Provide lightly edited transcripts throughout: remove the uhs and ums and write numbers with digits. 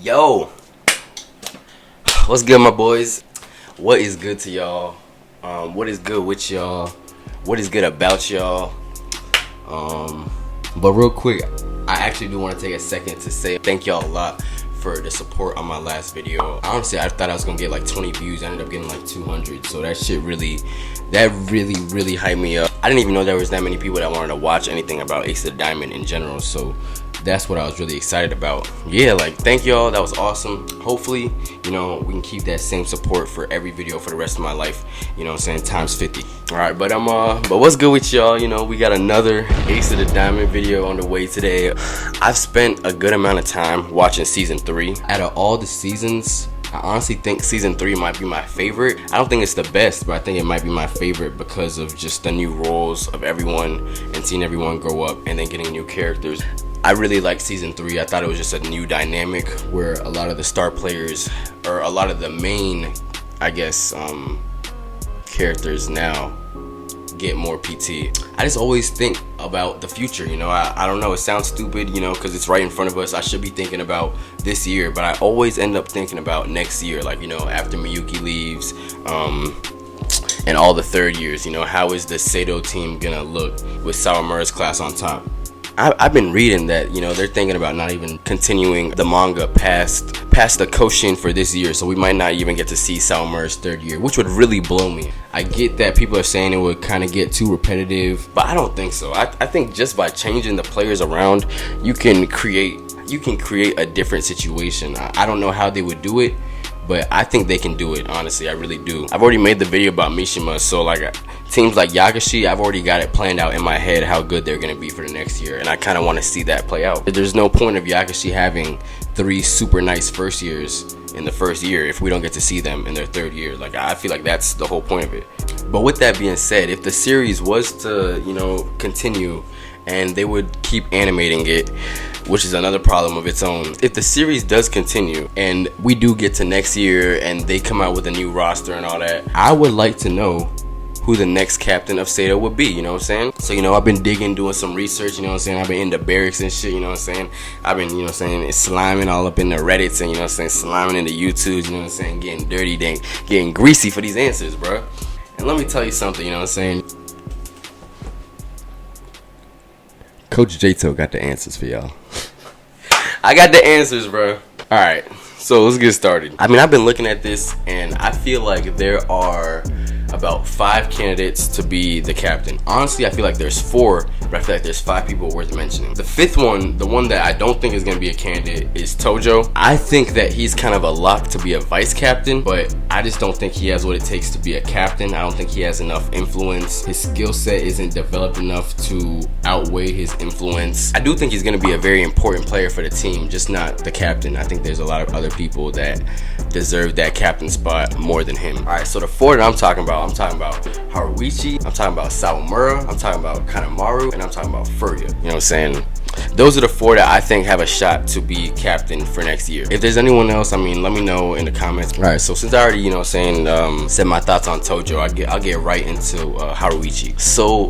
Yo, what's good, my boys? What is good to y'all? What is good with y'all? What is good about y'all? But real quick, I actually do want to take a second to say thank y'all a lot for the support on my last video. Honestly, I thought I was gonna get like 20 views. I ended up getting like 200. So that shit really hyped me up. I didn't even know there was that many people that wanted to watch anything about Ace of the Diamond in general. So that's what I was really excited about. Yeah, like, thank y'all. That was awesome. Hopefully, you know, we can keep that same support for every video for the rest of my life. You know what I'm saying? Times 50. All right, but what's good with y'all? You know, we got another Ace of the Diamond video on the way today. I've spent a good amount of time watching season 3. Out of all the seasons, I honestly think season 3 might be my favorite. I don't think it's the best, but I think it might be my favorite because of just the new roles of everyone and seeing everyone grow up and then getting new characters. I really liked season 3. I thought it was just a new dynamic where a lot of the star players, or a lot of the main, I guess, characters now get more PT. I just always think about the future, you know. I don't know, it sounds stupid, you know, because it's right in front of us. I should be thinking about this year, but I always end up thinking about next year, like, you know, after Miyuki leaves, and all the third years, you know, how is the Seido team gonna look with Sawamura's class on top? I've been reading that, you know, they're thinking about not even continuing the manga past the Koshin for this year, so we might not even get to see Sawamura's third year, which would really blow me. I get that people are saying it would kind of get too repetitive, but I don't think so. I think just by changing the players around, you can create a different situation. I don't know how they would do it, but I think they can do it, honestly. I really do. I've already made the video about Mishima, so like teams like Yagashi, I've already got it planned out in my head how good they're gonna be for the next year, and I kind of want to see that play out. There's no point of Yagashi having 3 super nice first years in the first year if we don't get to see them in their third year. Like, I feel like that's the whole point of it. But with that being said, if the series was to, you know, continue and they would keep animating it, which is another problem of its own. If the series does continue and we do get to next year and they come out with a new roster and all that, I would like to know who the next captain of Seido would be, you know what I'm saying? So, you know, I've been digging, doing some research, you know what I'm saying? I've been in the barracks and shit, you know what I'm saying? I've been, you know what I'm saying, sliming all up in the Reddits and, you know what I'm saying, sliming in the YouTubes, you know what I'm saying, getting dirty, getting greasy for these answers, bro. And let me tell you something, you know what I'm saying? Coach Jayto got the answers for y'all. I got the answers, bro. Alright, so let's get started. I mean, I've been looking at this and I feel like there are about 5 candidates to be the captain. Honestly, I feel like there's 4, but I feel like there's 5 people worth mentioning. The 5th one, the one that I don't think is going to be a candidate, is Tojo. I think that he's kind of a lock to be a vice captain, but I just don't think he has what it takes to be a captain. I don't think he has enough influence. His skill set isn't developed enough to outweigh his influence. I do think he's going to be a very important player for the team, just not the captain. I think there's a lot of other people that deserve that captain spot more than him. Alright, so the 4 that I'm talking about Haruichi, I'm talking about Sawamura, I'm talking about Kanemaru, and I'm talking about Furuya. You know what I'm saying? Those are the 4 that I think have a shot to be captain for next year. If there's anyone else, I mean, let me know in the comments. Alright, so since I already, you know what I'm saying, said my thoughts on Tojo, I'll get right into Haruichi. So,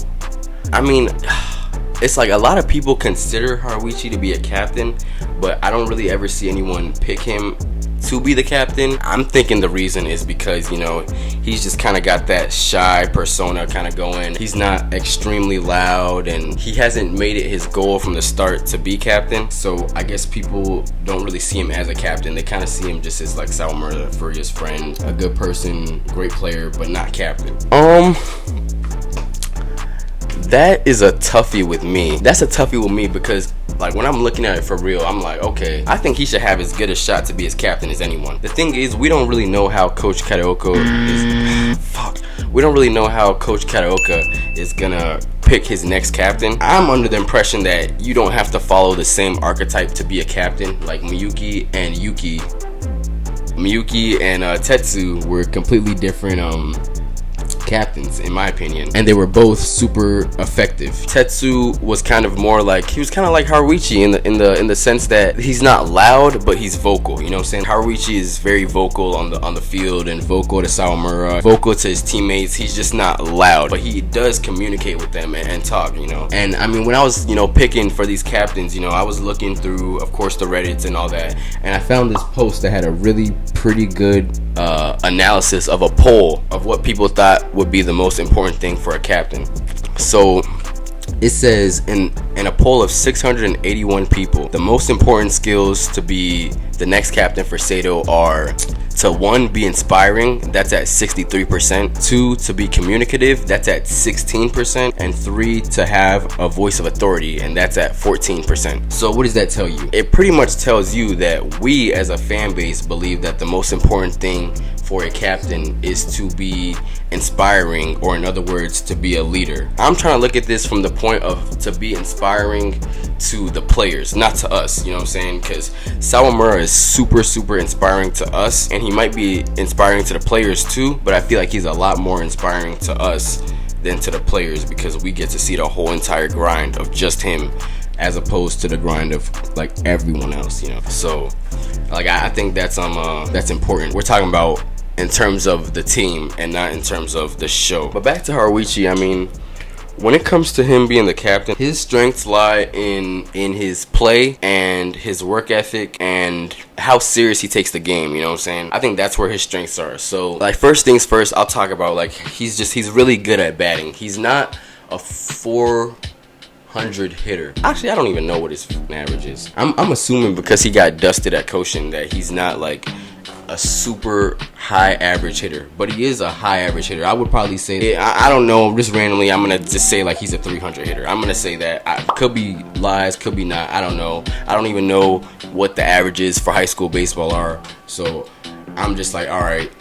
I mean, it's like a lot of people consider Haruichi to be a captain, but I don't really ever see anyone pick him to be the captain. I'm thinking the reason is because, you know, he's just kind of got that shy persona kind of going. He's not extremely loud and he hasn't made it his goal from the start to be captain. So I guess people don't really see him as a captain. They kind of see him just as like Sawamura, Furuya's friend, a good person, great player, but not captain. That is a toughie with me. That's a toughie with me because, like, when I'm looking at it for real, I'm like, okay, I think he should have as good a shot to be his captain as anyone. The thing is, we don't really know how Coach Karaoke is. We don't really know how Coach Karaoke is gonna pick his next captain. I'm under the impression that you don't have to follow the same archetype to be a captain. Like Miyuki and Tetsu were completely different captains, in my opinion, and they were both super effective. Tetsu was kind of more like, he was kind of like Haruichi in the sense that he's not loud, but he's vocal. You know what I'm saying? Haruichi is very vocal on the field and vocal to Sawamura, vocal to his teammates. He's just not loud, but he does communicate with them and talk. You know, and I mean, when I was picking for these captains, I was looking through, of course, the Reddits and all that, and I found this post that had a really pretty good analysis of a poll of what people thought would be the most important thing for a captain. So it says in a poll of 681 people, the most important skills to be the next captain for Seido are to 1, be inspiring, that's at 63%, 2, to be communicative, that's at 16%, and 3, to have a voice of authority, and that's at 14%. So what does that tell you? It pretty much tells you that we as a fan base believe that the most important thing for a captain is to be inspiring, or in other words, to be a leader. I'm trying to look at this from the point of to be inspiring to the players, not to us, you know what I'm saying? Because Sawamura is super inspiring to us, and he might be inspiring to the players too, but I feel like he's a lot more inspiring to us than to the players, because we get to see the whole entire grind of just him as opposed to the grind of like everyone else, So like I think that's important. We're talking about in terms of the team and not in terms of the show. But back to Haruichi, I mean, when it comes to him being the captain, his strengths lie in his play and his work ethic and how serious he takes the game, you know what I'm saying? I think that's where his strengths are. So like, first things first, I'll talk about like he's really good at batting. He's not a 400 hitter. Actually, I don't even know what his average is. I'm assuming because he got dusted at Koshin that he's not like a super high average hitter, but he is a high average hitter. I would probably say, I don't know, just randomly, I'm gonna just say like he's a 300 hitter. I'm gonna say that. Could be lies, could be not, I don't know. I don't even know what the averages for high school baseball are, so I'm just like, all right.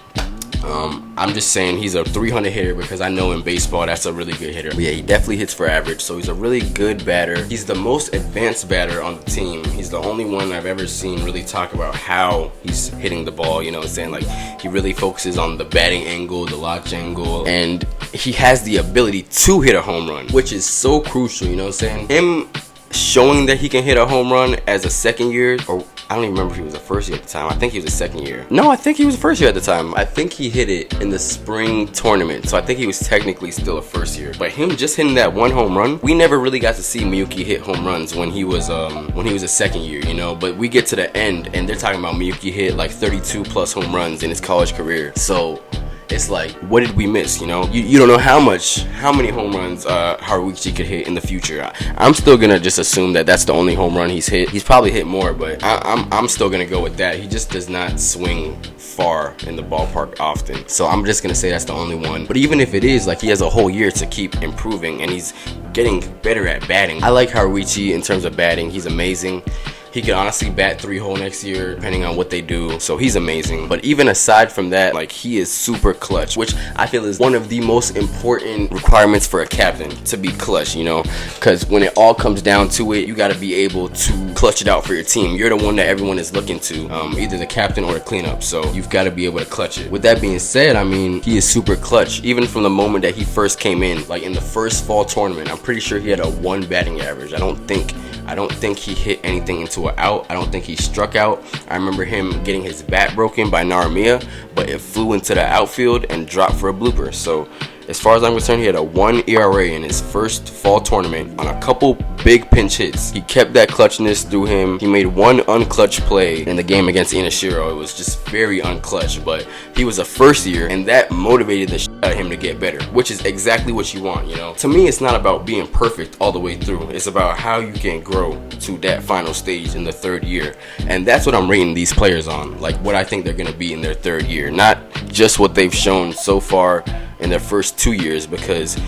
I'm just saying he's a 300 hitter because I know in baseball that's a really good hitter. But yeah, he definitely hits for average, so he's a really good batter. He's the most advanced batter on the team. He's the only one I've ever seen really talk about how he's hitting the ball, you know what I'm saying? Like, he really focuses on the batting angle, the launch angle, and he has the ability to hit a home run, which is so crucial, you know what I'm saying? Him showing that he can hit a home run as a second year, or I don't even remember if he was a first year at the time. I think he was a second year. No, I think he was a first year at the time. I think he hit it in the spring tournament, so I think he was technically still a first year. But him just hitting that one home run, we never really got to see Miyuki hit home runs when he was a second year, But we get to the end and they're talking about Miyuki hit like 32 plus home runs in his college career. So it's like, what did we miss, You don't know how many home runs Haruichi could hit in the future. I'm still gonna just assume that that's the only home run he's hit. He's probably hit more, but I'm still gonna go with that. He just does not swing far in the ballpark often, so I'm just gonna say that's the only one. But even if it is, like, he has a whole year to keep improving, and he's getting better at batting. I like Haruichi in terms of batting. He's amazing. He could honestly bat 3-hole next year, depending on what they do. So he's amazing. But even aside from that, like, he is super clutch, which I feel is one of the most important requirements for a captain, to be clutch, Because when it all comes down to it, you got to be able to clutch it out for your team. You're the one that everyone is looking to, either the captain or the cleanup. So you've got to be able to clutch it. With that being said, I mean, he is super clutch. Even from the moment that he first came in, like in the first fall tournament, I'm pretty sure he had a 1 batting average. I don't think he hit anything into an out. I don't think he struck out. I remember him getting his bat broken by Naramiya, but it flew into the outfield and dropped for a blooper. So as far as I'm concerned, he had a 1 ERA in his first fall tournament on a couple big pinch hits. He kept that clutchness through him. He made 1 unclutch play in the game against Inashiro. It was just very unclutch, but he was a first year, and that motivated the shit out of him to get better, which is exactly what you want, To me, it's not about being perfect all the way through. It's about how you can grow to that final stage in the 3rd year, and that's what I'm rating these players on, like what I think they're going to be in their 3rd year, not just what they've shown so far in their first 2 years, because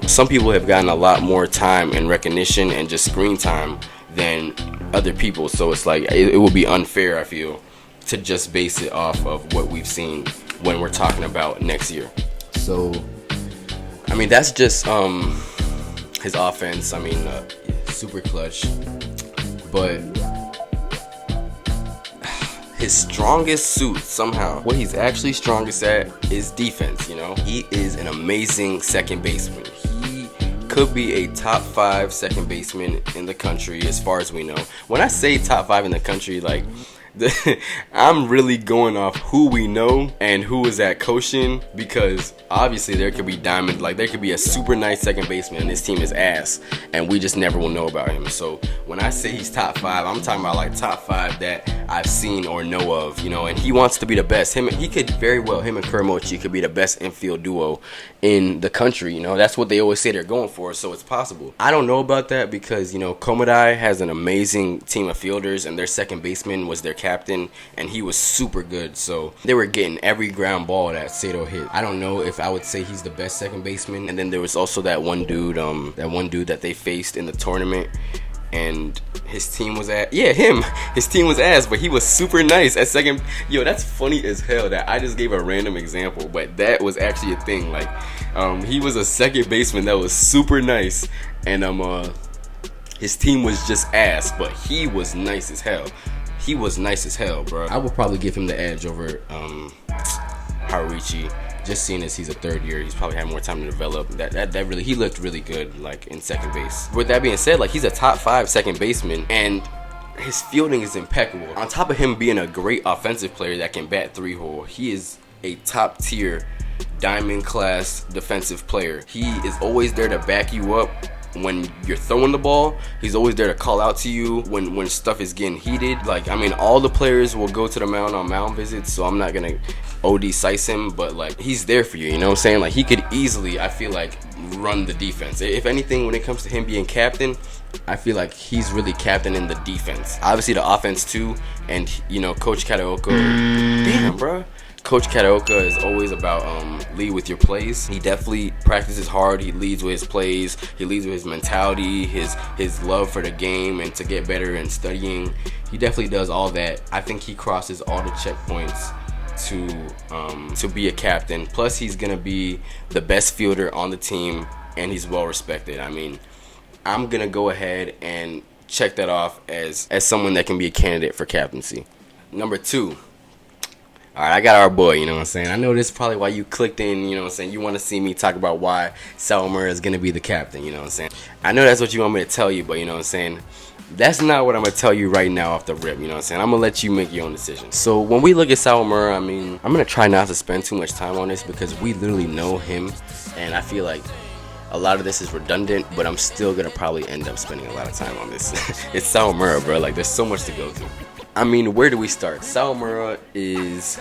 some people have gotten a lot more time and recognition and just screen time than other people. So it's like, it would be unfair, I feel, to just base it off of what we've seen when we're talking about next year. So, I mean, that's just his offense. I mean, super clutch, but his strongest suit somehow, what he's actually strongest at is defense, you know? He is an amazing second baseman. He could be a top 5 second baseman in the country as far as we know. When I say top 5 in the country, like, I'm really going off who we know and who is at Koshin, because obviously there could be diamond, like there could be a super nice second baseman and this team is ass and we just never will know about him. So when I say he's top 5, I'm talking about like top 5 that I've seen or know of, you know, and he wants to be the best. He could very well, him and Kuramochi could be the best infield duo in the country, you know. That's what they always say they're going for, so it's possible. I don't know about that because, you know, Komodai has an amazing team of fielders and their second baseman was their captain and he was super good, so they were getting every ground ball that Seido hit. I don't know if I would say he's the best second baseman. And then there was also that one dude that they faced in the tournament and his team was his team was ass, but he was super nice at second. Yo, that's funny as hell that I just gave a random example, but that was actually a thing. Like he was a second baseman that was super nice, and his team was just ass, but he was nice as hell. He was nice as hell, bro. I would probably give him the edge over Haruichi, just seeing as he's a third year. He's probably had more time to develop. That really, he looked really good, like in second base. With that being said, like he's a top 5 second baseman and his fielding is impeccable. On top of him being a great offensive player that can bat 3-hole, he is a top tier diamond class defensive player. He is always there to back you up when you're throwing the ball. He's always there to call out to you when stuff is getting heated. Like, I mean, all the players will go to the mound on mound visits, so I'm not gonna OD size him, but like he's there for you, you know what I'm saying? Like he could easily, I feel like, run the defense. If anything, when it comes to him being captain, I feel like he's really captain in the defense. Obviously the offense too, and you know, Coach Kataoka, damn bro, Coach Kataoka is always about lead with your plays. He definitely practices hard. He leads with his plays. He leads with his mentality, his love for the game and to get better and studying. He definitely does all that. I think he crosses all the checkpoints to be a captain. Plus he's gonna be the best fielder on the team and he's well respected. I mean, I'm gonna go ahead and check that off as someone that can be a candidate for captaincy. Number 2. Alright, I got our boy, you know what I'm saying? I know this is probably why you clicked in, you know what I'm saying? You want to see me talk about why Sawamura is going to be the captain, you know what I'm saying? I know that's what you want me to tell you, but you know what I'm saying? That's not what I'm going to tell you right now off the rip, you know what I'm saying? I'm going to let you make your own decision. So when we look at Sawamura, I mean, I'm going to try not to spend too much time on this because we literally know him, and I feel like a lot of this is redundant, but I'm still going to probably end up spending a lot of time on this. It's Sawamura, bro. Like, there's so much to go through. I mean, where do we start? Sawamura is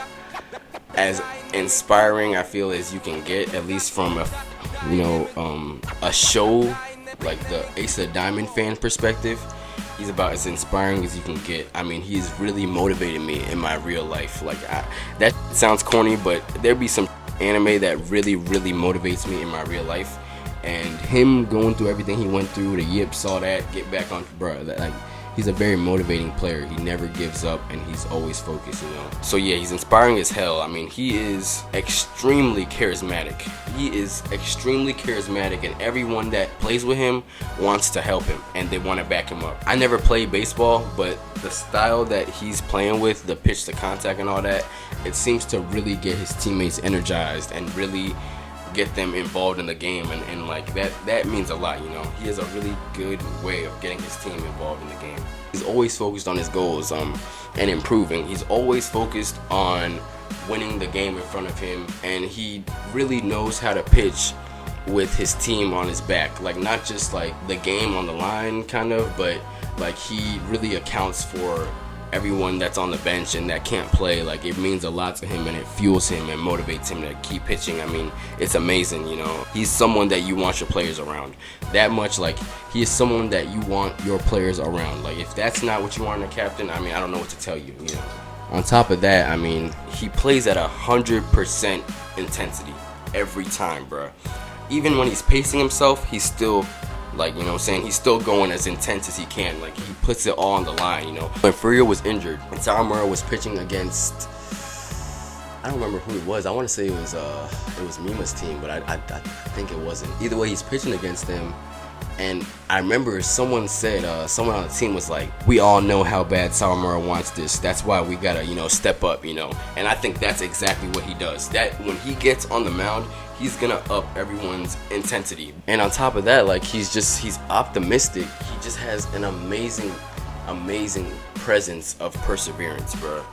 as inspiring, I feel, as you can get, at least from a show like the Ace of Diamond fan perspective. He's about as inspiring as you can get. I mean, he's really motivated me in my real life. Like, that sounds corny, but there be some anime that really, really motivates me in my real life. And him going through everything he went through, the yips, all that, get back on, bro. Like, he's a very motivating player. He never gives up and he's always focused, you know. So yeah, he's inspiring as hell. I mean, he is extremely charismatic. He is extremely charismatic and everyone that plays with him wants to help him and they want to back him up. I never played baseball, but the style that he's playing with, the pitch to contact and all that, it seems to really get his teammates energized and really get them involved in the game, and like that means a lot, you know. He has a really good way of getting his team involved in the game. He's always focused on his goals and improving. He's always focused on winning the game in front of him, and he really knows how to pitch with his team on his back. Like, not just like the game on the line kind of, but like he really accounts for everyone that's on the bench and that can't play. Like, it means a lot to him and it fuels him and motivates him to keep pitching. I mean, it's amazing, you know. He's someone that you want your players around. That much, like, he is someone that you want your players around. Like, if that's not what you want in a captain, I mean, I don't know what to tell you, you know. On top of that, I mean, he plays at 100% intensity every time, bro. Even when he's pacing himself, he's still, like, you know what I'm saying, he's still going as intense as he can. Like, he puts it all on the line, you know. When Furuya was injured and Sawamura was pitching against, I don't remember who it was. I want to say it was Mima's team, but I think it wasn't. Either way, he's pitching against them And I remember someone said, someone on the team was like, we all know how bad Sawamura wants this. That's why we gotta, you know, step up, you know. And I think that's exactly what he does. That when he gets on the mound, he's gonna up everyone's intensity. And on top of that, like, he's optimistic. He just has an amazing presence of perseverance, bro.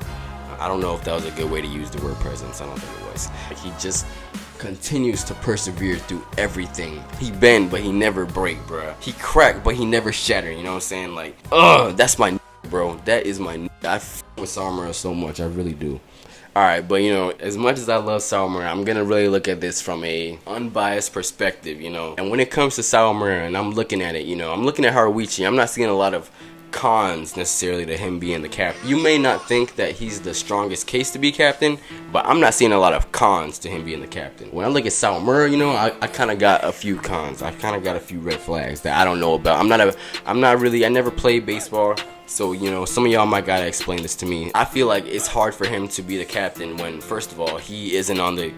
I don't know if that was a good way to use the word presence. I don't think it was. Like, he just continues to persevere through everything. He bend, but he never break, bro. He crack, but he never shatter. You know what I'm saying? Like, that's my bro. That is my. I f with Sawamura so much. I really do. Alright, but you know, as much as I love Sawamura, I'm gonna really look at this from a unbiased perspective, you know. And when it comes to Sawamura, and I'm looking at it, you know, I'm looking at Haruichi. I'm not seeing a lot of cons necessarily to him being the captain. You may not think that he's the strongest case to be captain, but I'm not seeing a lot of cons to him being the captain. When I look at Sawamura, you know, I kind of got a few cons. I kind of got a few red flags that I don't know about. I never played baseball, so you know, some of y'all might gotta explain this to me. I feel like it's hard for him to be the captain when, first of all, he isn't on the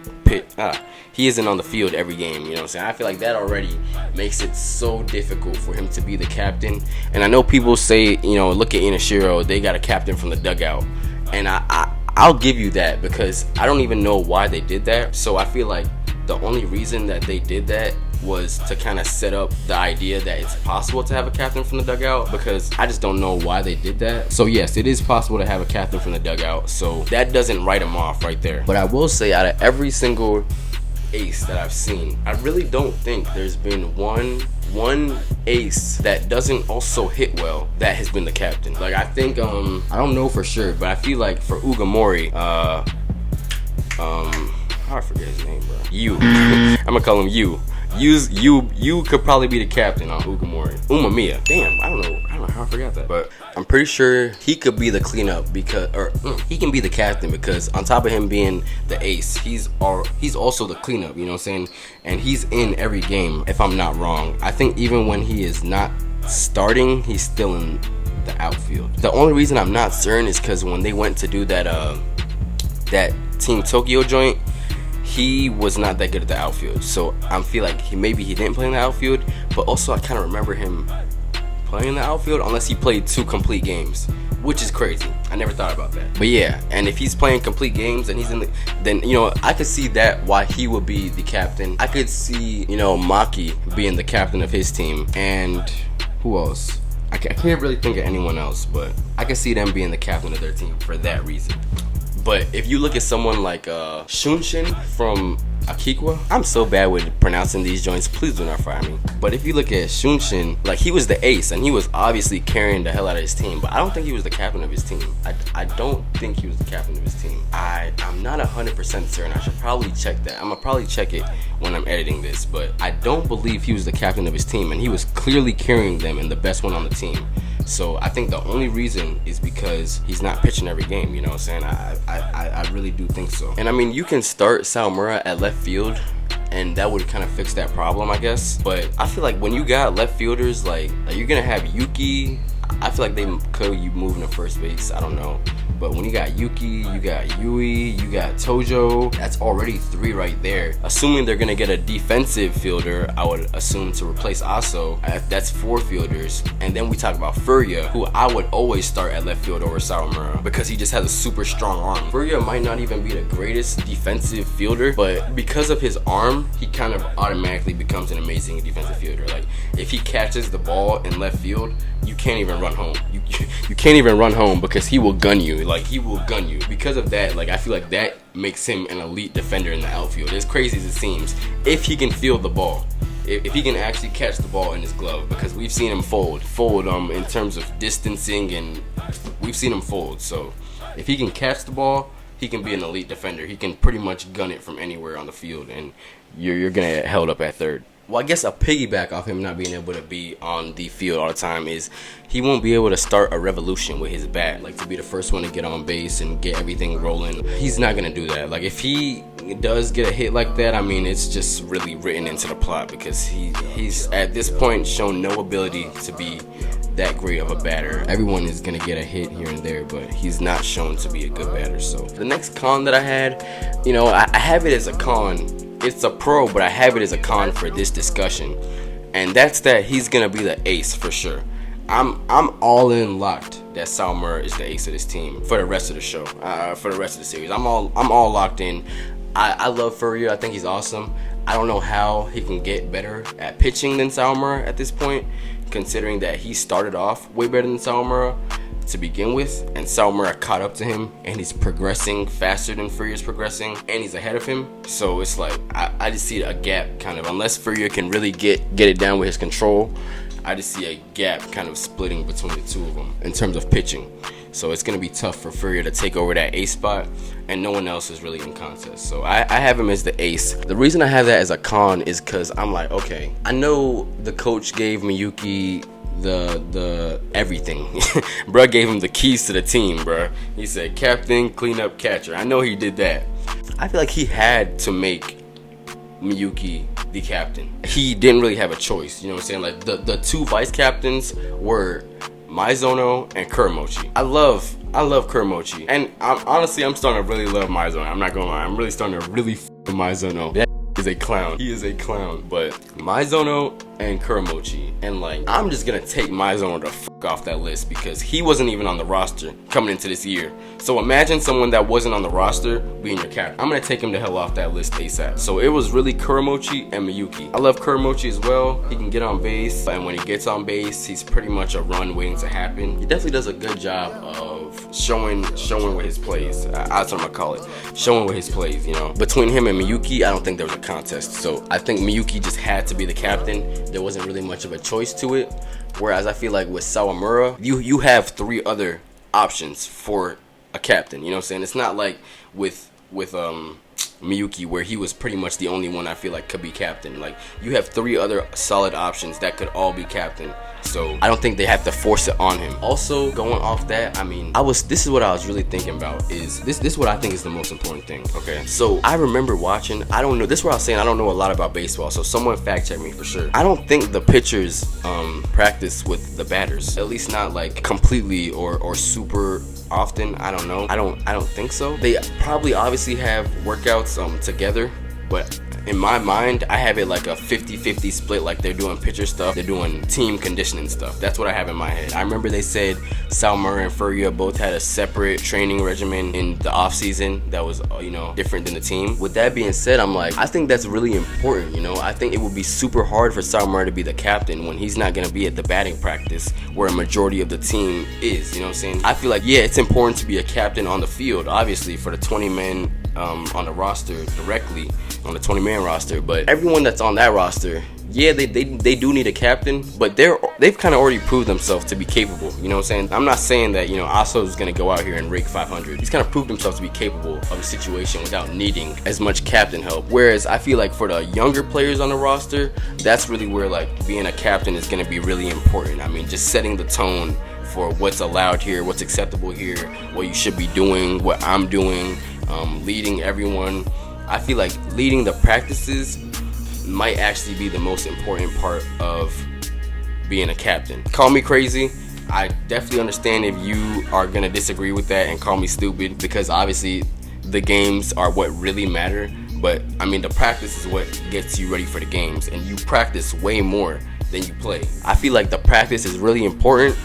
field every game. You know what I'm saying? I feel like that already makes it so difficult for him to be the captain. And I know people say, you know, look at Inashiro, they got a captain from the dugout, and I'll give you that, because I don't even know why they did that. So I feel like the only reason that they did that was to kind of set up the idea that it's possible to have a captain from the dugout, because I just don't know why they did that. So yes, it is possible to have a captain from the dugout, so that doesn't write him off right there. But I will say, out of every single ace that I've seen, I really don't think there's been one ace that doesn't also hit well that has been the captain. Like, I think I don't know for sure, but I feel like for Ugamori, I forget his name, bro. I'm gonna call him you. You could probably be the captain on Ugamori. Umamiya. Damn, I don't know how I forgot that. But I'm pretty sure he could be the cleanup, because, he can be the captain, because on top of him being the ace, he's also the cleanup, you know what I'm saying? And he's in every game, if I'm not wrong. I think even when he is not starting, he's still in the outfield. The only reason I'm not certain is because when they went to do that Team Tokyo joint, he was not that good at the outfield. So I feel like maybe he didn't play in the outfield, but also I kind of remember him playing in the outfield unless he played 2 complete games, which is crazy. I never thought about that. But yeah, and if he's playing complete games and he's in the, then, you know, I could see that why he would be the captain. I could see, you know, Maki being the captain of his team, and who else? I can't really think of anyone else, but I could see them being the captain of their team for that reason. But if you look at someone like Shunshin from Akikwa, I'm so bad with pronouncing these joints, please do not fire me. But if you look at Shunshin, like, he was the ace and he was obviously carrying the hell out of his team, but I don't think he was the captain of his team. I don't think he was the captain of his team. I'm not 100% certain. I should probably check that. I'm gonna probably check it when I'm editing this, but I don't believe he was the captain of his team, and he was clearly carrying them and the best one on the team. So I think the only reason is because he's not pitching every game, you know what I'm saying? I really do think so. And I mean, you can start Sawamura at left field, and that would kind of fix that problem, I guess. But I feel like when you got left fielders, like you're gonna have Yuki. I feel like they could move into first base, I don't know. But when you got Yuki, you got Yui, you got Tojo, that's already 3 right there. Assuming they're gonna get a defensive fielder, I would assume, to replace Aso, that's 4 fielders. And then we talk about Furuya, who I would always start at left field over Sawamura, because he just has a super strong arm. Furuya might not even be the greatest defensive fielder, but because of his arm, he kind of automatically becomes an amazing defensive fielder. Like, if he catches the ball in left field, you can't even run home. You can't even run home, because he will gun you. Like, he will gun you. Because of that, like, I feel like that makes him an elite defender in the outfield, as crazy as it seems, if he can field the ball. If he can actually catch the ball in his glove, because we've seen him fold in terms of distancing, and we've seen him fold. So if he can catch the ball, he can be an elite defender. He can pretty much gun it from anywhere on the field, and you're gonna get held up at third. Well, I guess a piggyback off him not being able to be on the field all the time is he won't be able to start a revolution with his bat, like to be the first one to get on base and get everything rolling. He's not gonna do that. Like, if he does get a hit like that, I mean, it's just really written into the plot, because he's at this point shown no ability to be that great of a batter. Everyone is gonna get a hit here and there, but he's not shown to be a good batter. So the next con that I had, you know, I have it as a con. It's a pro, but I have it as a con for this discussion. and that's that he's gonna be the ace for sure. I'm all in locked that Sawamura is the ace of this team for the rest of the show, for the rest of the series. I'm all locked in. I love Furuya. I think he's awesome. I don't know how he can get better at pitching than Sawamura at this point, considering that he started off way better than Sawamura to begin with, and Sawamura caught up to him, and he's progressing faster than Furuya's progressing, and he's ahead of him. So it's like I just see a gap kind of, unless Furuya can really get it down with his control. I just see a gap kind of splitting between the two of them in terms of pitching. So it's going to be tough for Furuya to take over that ace spot, and no one else is really in contest. So I have him as the ace. The reason I have that as a con is because I'm like, okay, I know the coach gave Miyuki the everything. Bruh gave him the keys to the team, bruh. He said captain, cleanup, catcher. I know he did that. I feel like he had to make Miyuki the captain. He didn't really have a choice, you know what I'm saying? Like the two vice captains were Maizono and Kuramochi. I love Kuramochi, and I'm starting to really love Maizono. I'm not gonna lie, I'm really starting to really f with Maizono. That is a clown. He is a clown. But Maizono and Kuramochi, and like, I'm just gonna take Maizono the fuck off that list because he wasn't even on the roster coming into this year. So imagine someone that wasn't on the roster being your captain. I'm gonna take him the hell off that list ASAP. So it was really Kuramochi and Miyuki. I love Kuramochi as well. He can get on base, and when he gets on base, he's pretty much a run waiting to happen. He definitely does a good job of showing what his plays. That's what I'm gonna call it. Showing what his plays, you know. Between him and Miyuki, I don't think there was a contest. So I think Miyuki just had to be the captain. There wasn't really much of a choice to it. Whereas I feel like with Sawamura, you have three other options for a captain. You know what I'm saying? It's not like with Miyuki, where he was pretty much the only one I feel like could be captain. Like, you have three other solid options that could all be captain. So I don't think they have to force it on him. Also, going off that, I mean, this is what I was really thinking about, is this is what I think is the most important thing. Okay, so I remember watching, I don't know, this is what I was saying, I don't know a lot about baseball, so someone fact check me for sure. I don't think the pitchers practice with the batters, at least not like completely or super often. I don't know. I don't think so. They probably obviously have workouts together, but in my mind, I have it like a 50-50 split. Like, they're doing pitcher stuff, they're doing team conditioning stuff. That's what I have in my head. I remember they said Sawamura and Furuya both had a separate training regimen in the off season that was, you know, different than the team. With that being said, I'm like, I think that's really important. You know, I think it would be super hard for Sawamura to be the captain when he's not gonna be at the batting practice where a majority of the team is. You know what I'm saying? I feel like, yeah, it's important to be a captain on the field, obviously, for the 20 men on the roster directly, on the 20-man roster, but everyone that's on that roster, yeah, they do need a captain, but they've kind of already proved themselves to be capable. You know what I'm saying? I'm not saying that, you know, Aso is gonna go out here and rake 500. He's kind of proved himself to be capable of a situation without needing as much captain help. Whereas I feel like for the younger players on the roster, that's really where like being a captain is gonna be really important. I mean, just setting the tone for what's allowed here, what's acceptable here, what you should be doing, what I'm doing, leading everyone. I feel like leading the practices might actually be the most important part of being a captain. Call me crazy. I definitely understand if you are gonna disagree with that and call me stupid, because obviously the games are what really matter. But I mean, the practice is what gets you ready for the games, and you practice way more than you play. I feel like the practice is really important,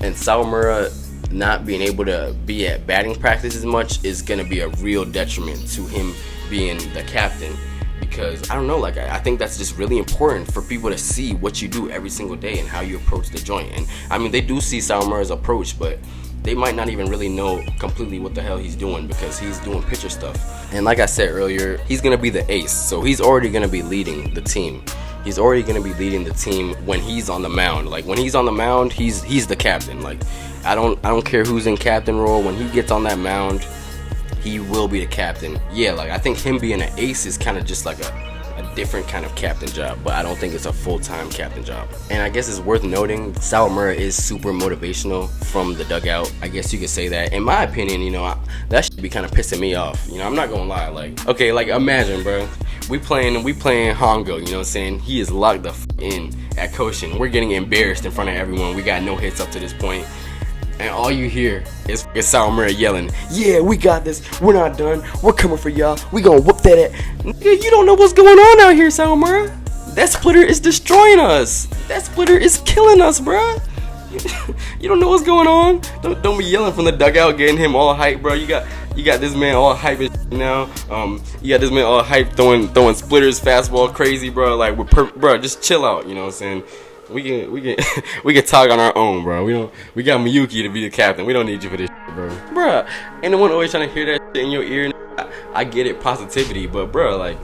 and Sawamura not being able to be at batting practice as much is gonna be a real detriment to him being the captain, because I don't know, like I think that's just really important for people to see what you do every single day and how you approach the joint. And I mean, they do see Sawamura's approach, but they might not even really know completely what the hell he's doing, because he's doing pitcher stuff. And like I said earlier, he's gonna be the ace, so he's already gonna be leading the team. He's already gonna be leading the team when he's on the mound. Like, when he's on the mound, he's the captain. Like, I don't care who's in captain role. When he gets on that mound, he will be the captain. Yeah, like, I think him being an ace is kind of just like a different kind of captain job, but I don't think it's a full-time captain job. And I guess it's worth noting, Sawamura is super motivational from the dugout. I guess you could say that. In my opinion, you know, that should be kind of pissing me off. You know, I'm not gonna lie. Like, okay, like, imagine, bro, we playing Hongo, you know what I'm saying? He is locked the in at Koshin. We're getting embarrassed in front of everyone. We got no hits up to this point, and all you hear is Sawamura yelling, "Yeah, we got this. We're not done. We're coming for y'all. We gonna whoop that at." Nigga, you don't know what's going on out here, Sawamura. That splitter is destroying us. That splitter is killing us, bruh. You don't know what's going on. Don't be yelling from the dugout, getting him all hyped, bro. You got this man all hyped now. You got this man all hyped, throwing splitters, fastball, crazy, bro. Like, bro, just chill out. You know what I'm saying? We can talk on our own, bro. We got Miyuki to be the captain. We don't need you for this shit, bro. Bro, ain't no one always trying to hear that shit in your ear. I get it, positivity, but bro, like,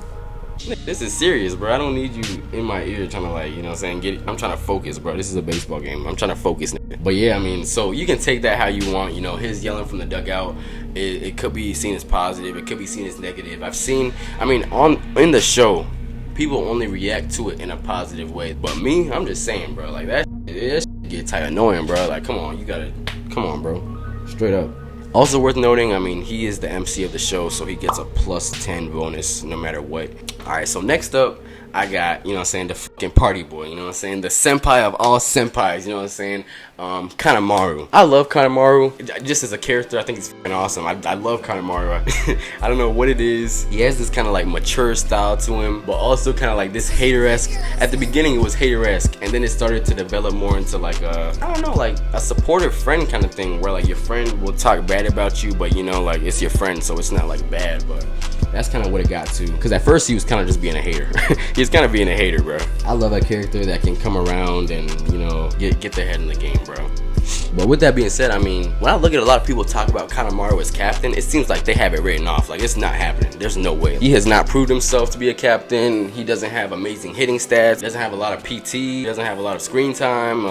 this is serious, bro. I don't need you in my ear trying to, like, you know what I'm saying, I'm trying to focus, bro. This is a baseball game. I'm trying to focus. But yeah, I mean, so you can take that how you want. You know, his yelling from the dugout, it could be seen as positive, it could be seen as negative. In the show, people only react to it in a positive way. But me, I'm just saying, bro, like, that shit get tight annoying, bro. Like, come on, bro. Straight up. Also worth noting, I mean, he is the MC of the show, so he gets a +10 bonus no matter what. Alright, so next up, I got, you know what I'm saying, the fucking party boy, you know what I'm saying, the senpai of all senpais, you know what I'm saying, Kanemaru. I love Kanemaru, just as a character. I think he's fucking awesome. I love Kanemaru. I don't know what it is. He has this kind of like mature style to him, but also kind of like this hater-esque. At the beginning, it was hater-esque, and then it started to develop more into like I don't know, like a supportive friend kind of thing, where like your friend will talk bad about you, but you know, like, it's your friend, so it's not like bad. But that's kind of what it got to, because at first he was kind of just being a hater. He was kind of being a hater, bro. I love a character that can come around and, you know, get their head in the game, bro. But with that being said, I mean, when I look at a lot of people talk about Kanemaru as captain, it seems like they have it written off. Like, it's not happening. There's no way. He has not proved himself to be a captain. He doesn't have amazing hitting stats. Doesn't have a lot of PT. Doesn't have a lot of screen time.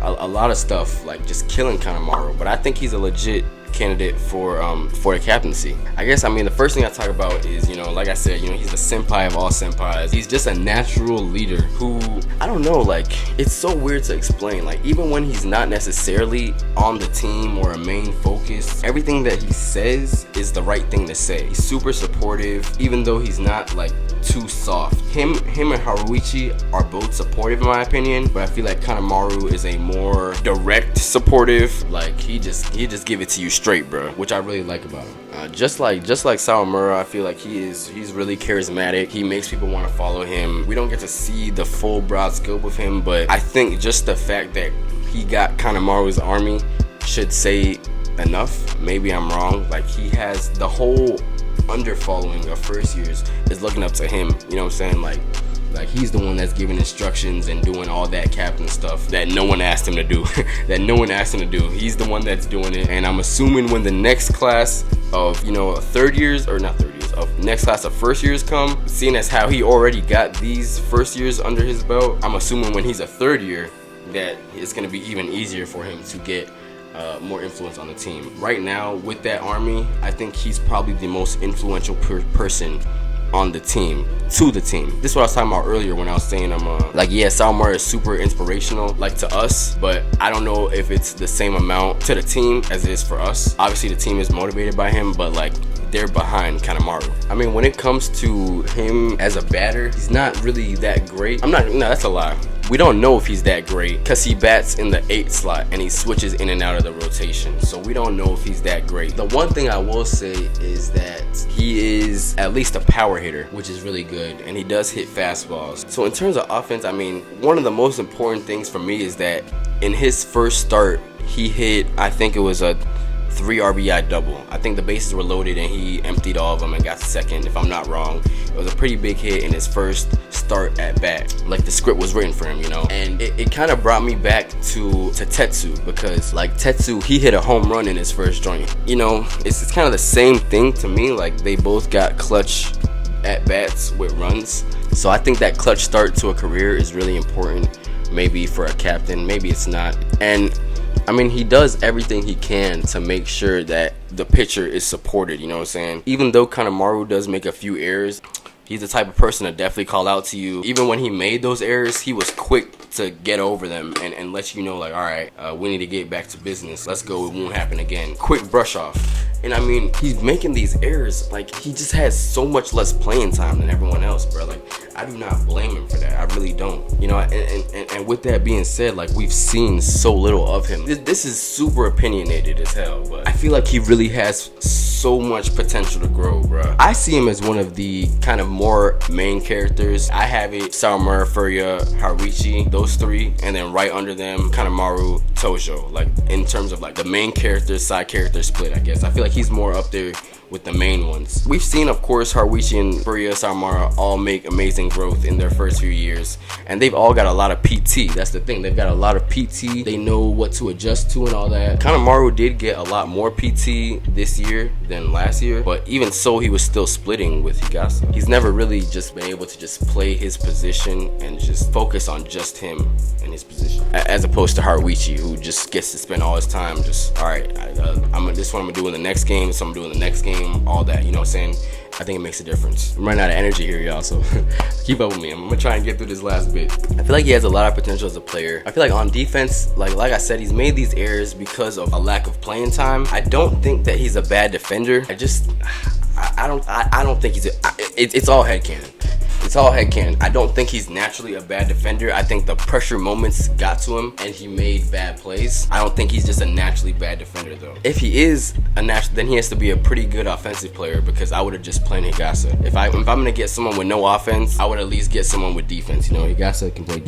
A lot of stuff, like, just killing Kanemaru. But I think he's a legit candidate for the captaincy. I guess, I mean, the first thing I talk about is, you know, like I said, you know, he's the senpai of all senpais. He's just a natural leader who, I don't know, like, it's so weird to explain. Like, even when he's not necessarily on the team or a main focus, everything that he says is the right thing to say. He's super supportive, even though he's not like too soft. Him and Haruichi are both supportive in my opinion, but I feel like Kanemaru is a more direct supportive. Like, he just give it to you straight, bro, which I really like about him. Just like Sawamura, I feel like he's really charismatic. He makes people want to follow him. We don't get to see the full broad scope of him, but I think just the fact that he got Kanemaru's army should say enough. Maybe I'm wrong. Like, he has the whole under following of first years is looking up to him, you know what I'm saying? Like he's the one that's giving instructions and doing all that captain stuff that no one asked him to do. He's the one that's doing it. And I'm assuming when the next class of, you know, next class of first years come, seeing as how he already got these first years under his belt, I'm assuming when he's a third year that it's going to be even easier for him to get more influence on the team. Right now, with that army, I think he's probably the most influential person on the team, to the team. This is what I was talking about earlier when I was saying yeah, Sawamura is super inspirational, like, to us, but I don't know if it's the same amount to the team as it is for us. Obviously, the team is motivated by him, but like, they're behind Kanemaru. I mean, when it comes to him as a batter, he's not really that great. No, that's a lie. We don't know if he's that great because he bats in the 8th slot and he switches in and out of the rotation. So we don't know if he's that great. The one thing I will say is that he is at least a power hitter, which is really good. And he does hit fastballs. So in terms of offense, I mean, one of the most important things for me is that in his first start, he hit, I think it was a 3 RBI double. I think the bases were loaded and he emptied all of them and got second, if I'm not wrong. It was a pretty big hit in his first start at bat. Like, the script was written for him, you know? And it kind of brought me back to Tetsu, because like Tetsu, he hit a home run in his first joint. You know, it's kind of the same thing to me. Like, they both got clutch at bats with runs. So I think that clutch start to a career is really important, maybe for a captain, maybe it's not. And I mean, he does everything he can to make sure that the pitcher is supported, you know what I'm saying? Even though Kanemaru does make a few errors, he's the type of person to definitely call out to you. Even when he made those errors, he was quick to get over them and let you know, like, all right, we need to get back to business. Let's go. It won't happen again. Quick brush off. And I mean, he's making these errors. Like, he just has so much less playing time than everyone else, bro. Like, I do not blame him for that. I really don't. You know, and with that being said, like, we've seen so little of him. This is super opinionated as hell, but I feel like he really has so much potential to grow, bro. I see him as one of the kind of more main characters. I have it Sawamura, Furuya, Haruichi, those three, and then right under them Kanemaru, Tojo. Like, in terms of like the main character, side character split, I guess. I feel like he's more up there with the main ones. We've seen, of course, Haruichi and Furuya, Sawamura all make amazing growth in their first few years, and they've all got a lot of PT. That's the thing, they've got a lot of PT. They know what to adjust to and all that. Kanemaru did get a lot more PT this year than last year, but even so, he was still splitting with Higasa. He's never really just been able to just play his position and just focus on just him and his position, as opposed to Haruichi, who just gets to spend all his time just, all right, this is what I'm gonna do in the next game, this is what I'm gonna do in the next game, all that, you know what I'm saying? I think it makes a difference. I'm running out of energy here, y'all, so keep up with me. I'm gonna try and get through this last bit. I feel like he has a lot of potential as a player. I feel like on defense, like I said, he's made these errors because of a lack of playing time. I don't think that he's a bad defender. I don't think it's all headcanon. It's all headcanon. I don't think he's naturally a bad defender. I think the pressure moments got to him and he made bad plays. I don't think he's just a naturally bad defender, though. If he is a natural, then he has to be a pretty good offensive player, because I would have just played Higasa. If I'm gonna get someone with no offense, I would at least get someone with defense. You know, Higasa can play.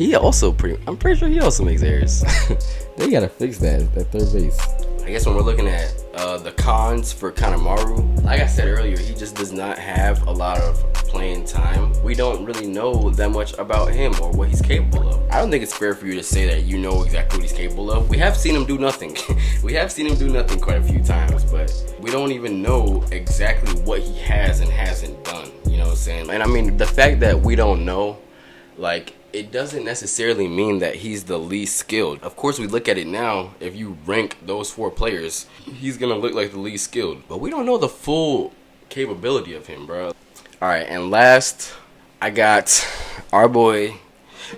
I'm pretty sure he also makes errors. They gotta fix that at third base. I guess when we're looking at the cons for Kanemaru, like I said earlier, he just does not have a lot of playing time. We don't really know that much about him or what he's capable of. I don't think it's fair for you to say that you know exactly what he's capable of. We have seen him do nothing. We have seen him do nothing quite a few times, but we don't even know exactly what he has and hasn't done. You know what I'm saying? And I mean, the fact that we don't know, like, it doesn't necessarily mean that he's the least skilled. Of course, we look at it now, if you rank those 4 players, he's gonna look like the least skilled. But we don't know the full capability of him, bro. Alright, and last, I got our boy,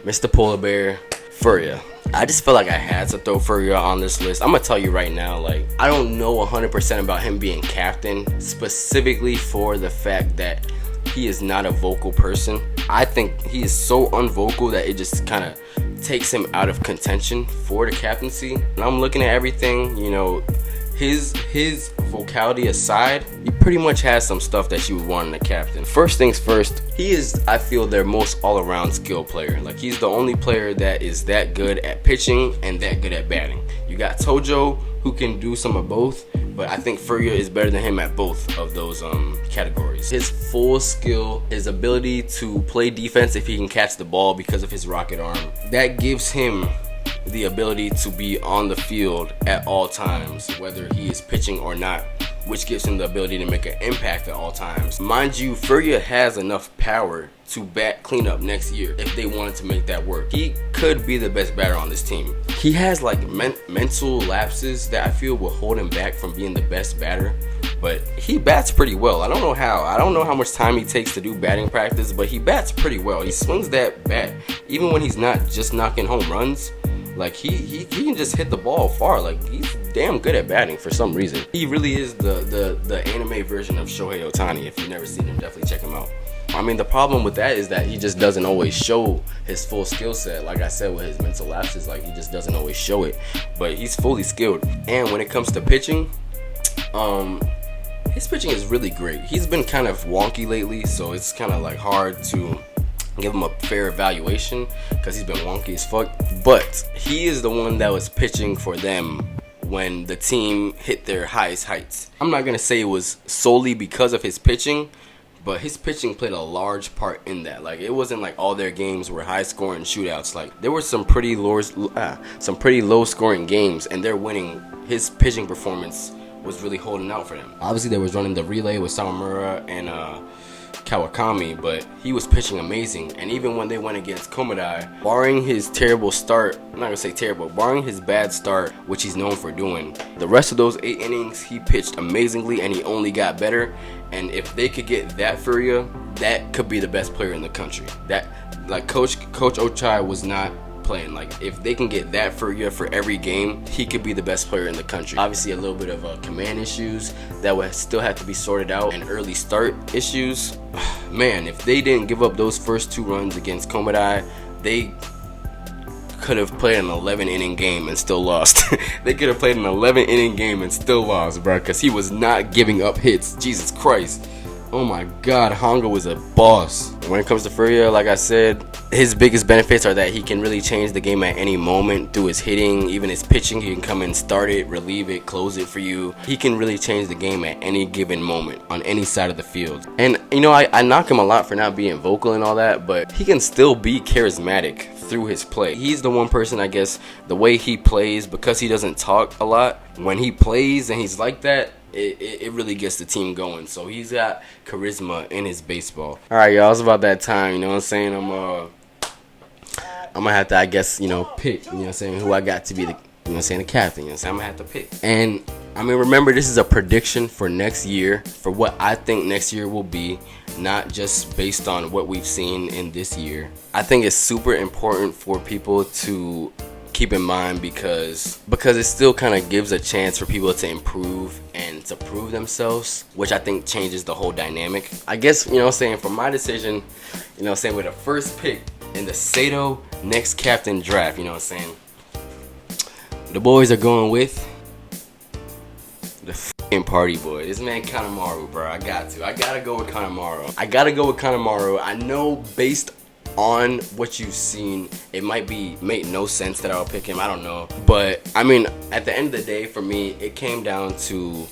Mr. Polar Bear, Furuya. I just feel like I had to throw Furuya on this list. I'm gonna tell you right now, like, I don't know 100% about him being captain, specifically for the fact that he is not a vocal person. I think he is so unvocal that it just kind of takes him out of contention for the captaincy. And I'm looking at everything, you know, his vocality aside, he pretty much has some stuff that you would want in a captain. First things first, he is, I feel, their most all-around skill player. Like, he's the only player that is that good at pitching and that good at batting. You got Tojo, who can do some of both, but I think Furuya is better than him at both of those categories. His full skill, his ability to play defense if he can catch the ball because of his rocket arm, that gives him the ability to be on the field at all times, whether he is pitching or not, which gives him the ability to make an impact at all times. Mind you, Furuya has enough power to bat cleanup next year if they wanted to make that work. He could be the best batter on this team. He has like mental lapses that I feel will hold him back from being the best batter, but he bats pretty well. I don't know how. I don't know how much time he takes to do batting practice, but he bats pretty well. He swings that bat even when he's not just knocking home runs. Like, he can just hit the ball far. Like, he's damn good at batting for some reason. He really is the anime version of Shohei Ohtani. If you've never seen him, definitely check him out. I mean, the problem with that is that he just doesn't always show his full skill set. Like I said, with his mental lapses, like, he just doesn't always show it. But he's fully skilled. And when it comes to pitching, his pitching is really great. He's been kind of wonky lately, so it's kind of like hard to give him a fair evaluation because he's been wonky as fuck. But he is the one that was pitching for them when the team hit their highest heights. I'm not gonna say it was solely because of his pitching, but his pitching played a large part in that. Like, it wasn't like all their games were high scoring shootouts. Like, there were some pretty low scoring games, and they're winning. His pitching performance was really holding out for them. Obviously, they was running the relay with Sawamura and Kawakami, but he was pitching amazing. And even when they went against Komodai, barring his terrible start, I'm not gonna say terrible, barring his bad start, which he's known for doing, the rest of those 8 innings he pitched amazingly, and he only got better. And if they could get that Furuya, that could be the best player in the country. That, like, Coach Ochai was not playing. Like, if they can get that Furuya for every game, he could be the best player in the country. Obviously, a little bit of command issues that would still have to be sorted out, and early start issues. Man, if they didn't give up those first 2 runs against Komodai, they could have played an 11-inning game and still lost. They could have played an 11-inning game and still lost, bro, because he was not giving up hits. Jesus Christ. Oh my God, Hongo was a boss. When it comes to Furuya, like I said, his biggest benefits are that he can really change the game at any moment through his hitting, even his pitching. He can come in, start it, relieve it, close it for you. He can really change the game at any given moment on any side of the field. And you know, I knock him a lot for not being vocal and all that, but he can still be charismatic through his play. He's the one person, I guess, the way he plays, because he doesn't talk a lot, when he plays and he's like that, it really gets the team going. So he's got charisma in his baseball. Alright, y'all, it's about that time, you know what I'm saying? I'm gonna have to, I guess, you know, pick, you know what I'm saying, who I got to be the, you know what I'm saying, the captain, you know what I'm saying? I'm gonna have to pick. And I mean, remember, this is a prediction for next year, for what I think next year will be, not just based on what we've seen in this year. I think it's super important for people to keep in mind, because it still kind of gives a chance for people to improve and to prove themselves, which I think changes the whole dynamic. I guess, you know what I'm saying, for my decision, you know what I'm saying, with the first pick in the Seido next captain draft, you know what I'm saying, the boys are going with the f***ing party boy. This man Kanemaru, bro. I gotta go with Kanemaru. I know, based on what you've seen, it might make no sense that I'll pick him. I don't know, but I mean, at the end of the day, for me, it came down to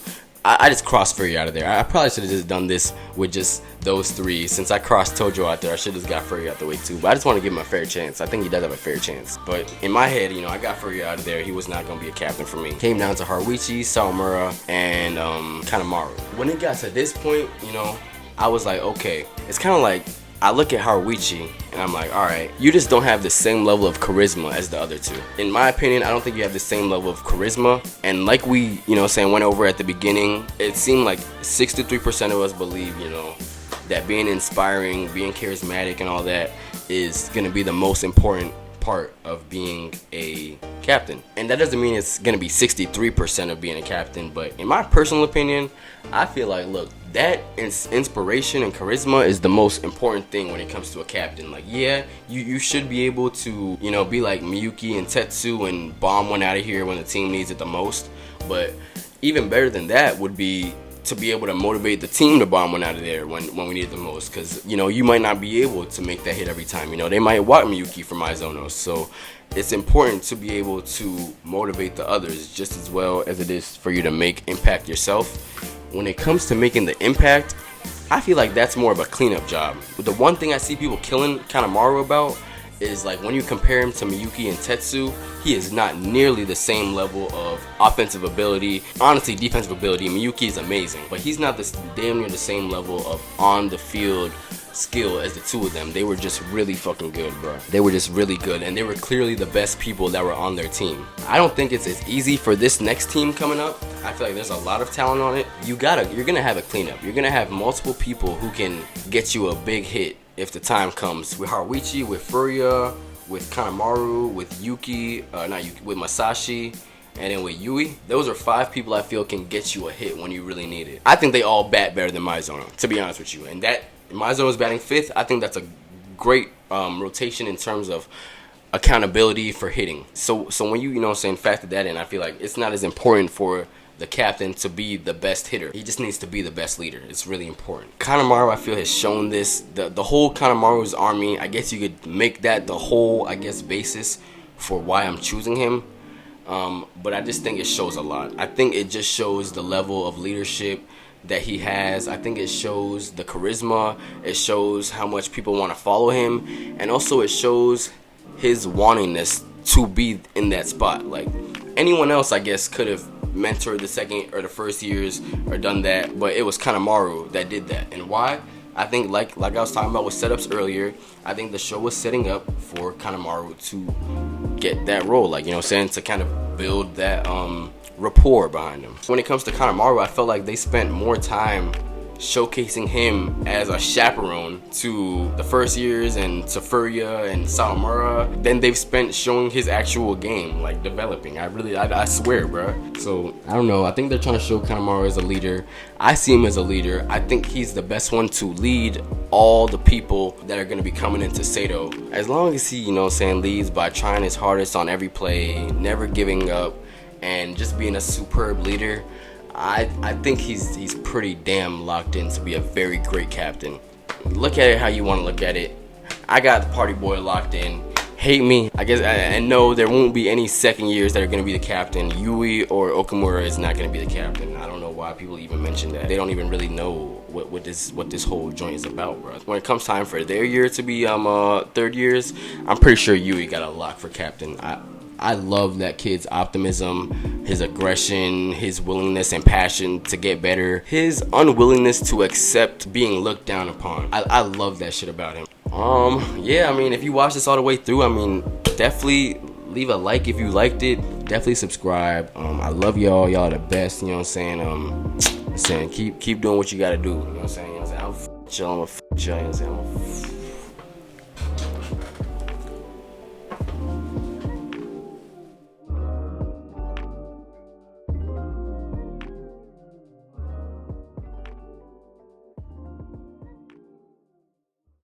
I just crossed Furuya out of there. I probably should have just done this with just those 3. Since I crossed Tojo out there, I should have just got Furuya out the way too. But I just want to give him a fair chance. I think he does have a fair chance. But in my head, you know, I got Furuya out of there. He was not going to be a captain for me. Came down to Haruichi, Sawamura, and Kanemaru. When it got to this point, you know, I was like, okay. It's kind of like, I look at Haruichi and I'm like, alright, you just don't have the same level of charisma as the other 2. In my opinion, I don't think you have the same level of charisma. And like we, you know, saying, went over at the beginning, it seemed like 63% of us believe, you know, that being inspiring, being charismatic and all that is going to be the most important part of being a captain. And that doesn't mean it's going to be 63% of being a captain, but in my personal opinion, I feel like, look, that inspiration and charisma is the most important thing when it comes to a captain. Like, yeah, you should be able to, you know, be like Miyuki and Tetsu and bomb one out of here when the team needs it the most. But even better than that would be to be able to motivate the team to bomb one out of there when we need it the most. Because, you know, you might not be able to make that hit every time. You know, they might walk Miyuki from Mizuno. So it's important to be able to motivate the others just as well as it is for you to make impact yourself. When it comes to making the impact, I feel like that's more of a cleanup job. But the one thing I see people killing Kanemaru about is, like, when you compare him to Miyuki and Tetsu, he is not nearly the same level of offensive ability. Honestly, defensive ability, Miyuki is amazing, but he's not damn near the same level of on the field skill as the 2 of them. They were just really fucking good, bro. They were just really good, and they were clearly the best people that were on their team. I don't think it's as easy for this next team coming up. I feel like there's a lot of talent on it. You're gonna have a cleanup. You're gonna have multiple people who can get you a big hit if the time comes. With Haruichi, with Furuya, with Kanemaru, with Yuki, with Masashi, and then with Yui. Those are 5 people I feel can get you a hit when you really need it. I think they all bat better than Mizuno, to be honest with you. And that Mizuno is batting 5th. I think that's a great rotation in terms of accountability for hitting. So when you know what I'm saying, factor that in, I feel like it's not as important for the captain to be the best hitter. He just needs to be the best leader. It's really important. Kanemaru, I feel, has shown this. The whole Kanemaru's army, I guess you could make that the whole, I guess, basis for why I'm choosing him. But I just think it shows a lot. I think it just shows the level of leadership that he has. I think it shows the charisma. It shows how much people want to follow him. And also it shows his wantingness to be in that spot. Like, anyone else, I guess, could have mentored the second or the first years or done that, but it was Kanemaru that did that. And why? I think, like I was talking about with setups earlier, I think the show was setting up for Kanemaru to get that role, like, you know what I'm saying, to kind of build that rapport behind him. When it comes to Kanemaru, I felt like they spent more time showcasing him as a chaperone to the first years and to Furuya and Sawamura than they've spent showing his actual game, like developing. I swear, bruh. So I don't know. I think they're trying to show Kanemaru as a leader. I see him as a leader. I think he's the best one to lead all the people that are going to be coming into Seido. As long as he, you know, leads by trying his hardest on every play, never giving up, and just being a superb leader, I think he's pretty damn locked in to be a very great captain. Look at it how you want to look at it. I got the party boy locked in. Hate me, I guess, and no, there won't be any second years that are going to be the captain. Yui or Okamura is not going to be the captain. I don't know why people even mention that. They don't even really know what this whole joint is about, bro. When it comes time for their year to be third years, I'm pretty sure Yui got a lock for captain. I love that kid's optimism, his aggression, his willingness and passion to get better, his unwillingness to accept being looked down upon. I love that shit about him. Yeah, I mean, if you watch this all the way through, I mean, definitely leave a like if you liked it. Definitely subscribe. I love y'all. Y'all the best. You know what I'm saying? Keep doing what you gotta do. You know what I'm saying? I'm chill. I'm chill. You know what I'm saying?